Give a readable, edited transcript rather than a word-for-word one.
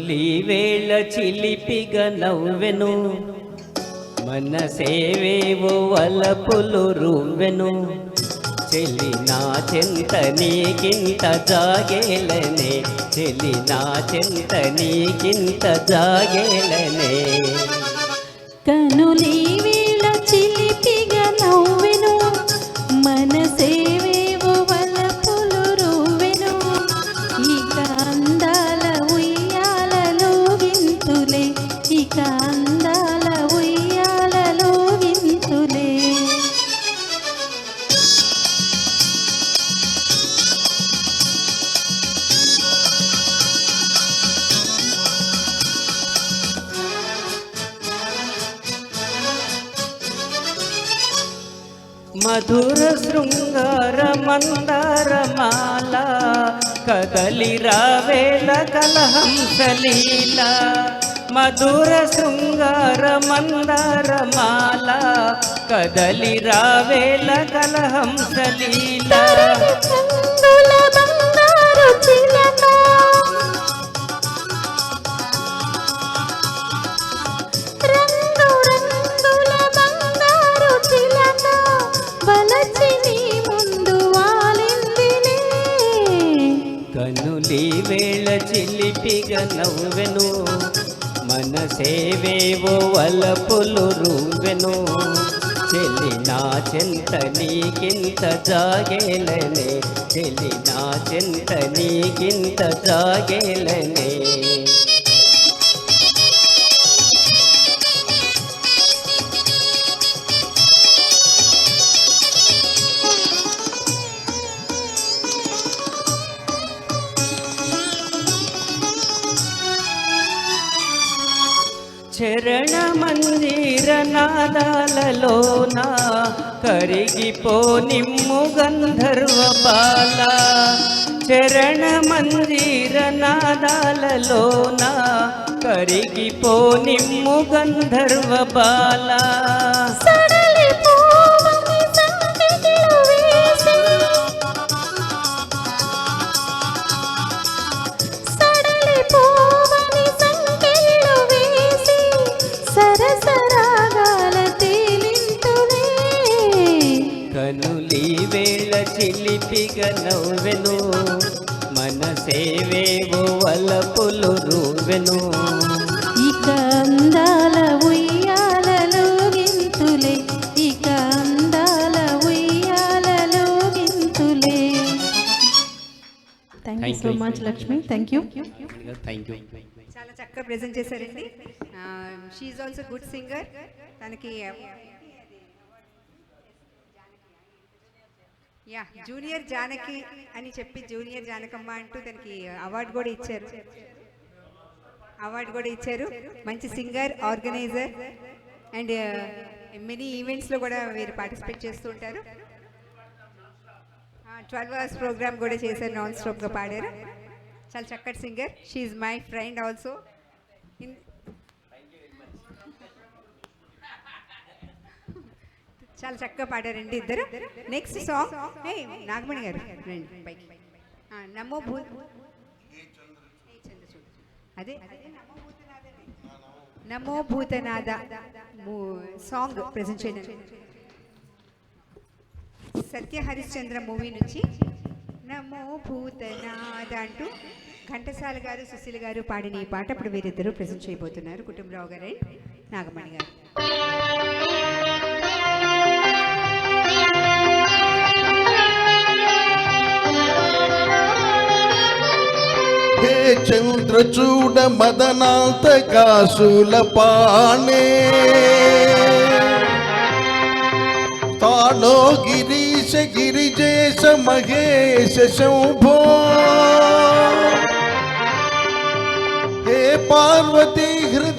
కనులి వేళ చిలిపిగ నవ్వెను, మనసేవేవో వలపులు రువ్వెను. చెలి నా చెంత నీకింత జాగేలనే, చెలి నా చెంత నీకింత జాగేలనే. కనులి వేళ చిలిపిగ నవ్వెను, మనసేవేవో వలపులు రువ్వెను. ఇక అందాల ఉయ్యాలలో గింతులే, ఇక అందాల ఉయ్యాలలో గింతులే. మధుర శృంగార మందారమాల, కదలి రావేల కలహంసలీల. మధుర శృంగార మందారమాల, కదలి రావేల కలహంసలీల. రంగుల బంగారు చిలక, రంగు రంగుల బంగారు చిలక, వలచి నీ ముందు వాలిందిలే. కనులి వేళ చిలిపిగ నవ్వెను, మనసేవేవో వలపులు రువ్వెను. చెలి నా చెంత నీకింత జాగేలనే, చెలి నా చెంత నీకింత జాగేలనే. చరణ మందిర నాదాలలోన కరిగిపో నిమ్ము గంధర్వ బాల. చరణ మందిర నాదాలలోన కరిగిపో నిమ్ము గంధర్వ బాల. సడలిపోవని సంకెళ్ళు వేసి, సడలిపోవని సంకెళ్ళు వేసి, సరసరాగాల తేలింతులే. కనులి వేళ చిలిపిగ నవ్వెను, మనసేవేవో వలపులు రువ్వెను. ఇక అందాల ఉయ్యాలలో గింతులే, ఇక అందాల ఉయ్యాలలో గింతులే. Thank you so much Lakshmi. Thank you. Thank you. చాలా చక్కగా ప్రెజెంట్ చేశారండి. She is also good singer. తనకి జూనియర్ జానకి అని చెప్పి జూనియర్ జానకమ్మ అంటూ తనకి అవార్డు కూడా ఇచ్చారు. మంచి సింగర్, ఆర్గనైజర్ అండ్ మెనీ ఈవెంట్స్లో కూడా వీరు పార్టిసిపేట్ చేస్తూ ఉంటారు. 12 hours ప్రోగ్రామ్ కూడా చేశారు, నాన్ స్టాప్గా పాడారు. చాలా చక్కటి singer. She is my friend also. చాలా చక్కగా పాడారండి ఇద్దరు. నెక్స్ట్ సాంగ్ నాగమణి గారు రండి పైకి. నమో అదే నమో భూతనాథ సాంగ్ ప్రెజెంట్ చేయడం. సత్య హరిశ్చంద్ర మూవీ నుంచి నమో భూతనాథ అంటూ ఘంటసాల గారు, సుశీల్ గారు పాడిన ఈ పాట ఇప్పుడు వీరిద్దరూ ప్రెజెంట్ చేయబోతున్నారు. కుటుంబరావు గారు అండ్ నాగమణి గారు. హే చంద్రచూడ మదనాంత కాసుల పాణే, తాళో గిరీశ గిరిజేశ మహేశ శంభో. హే పార్వతీ హృదయ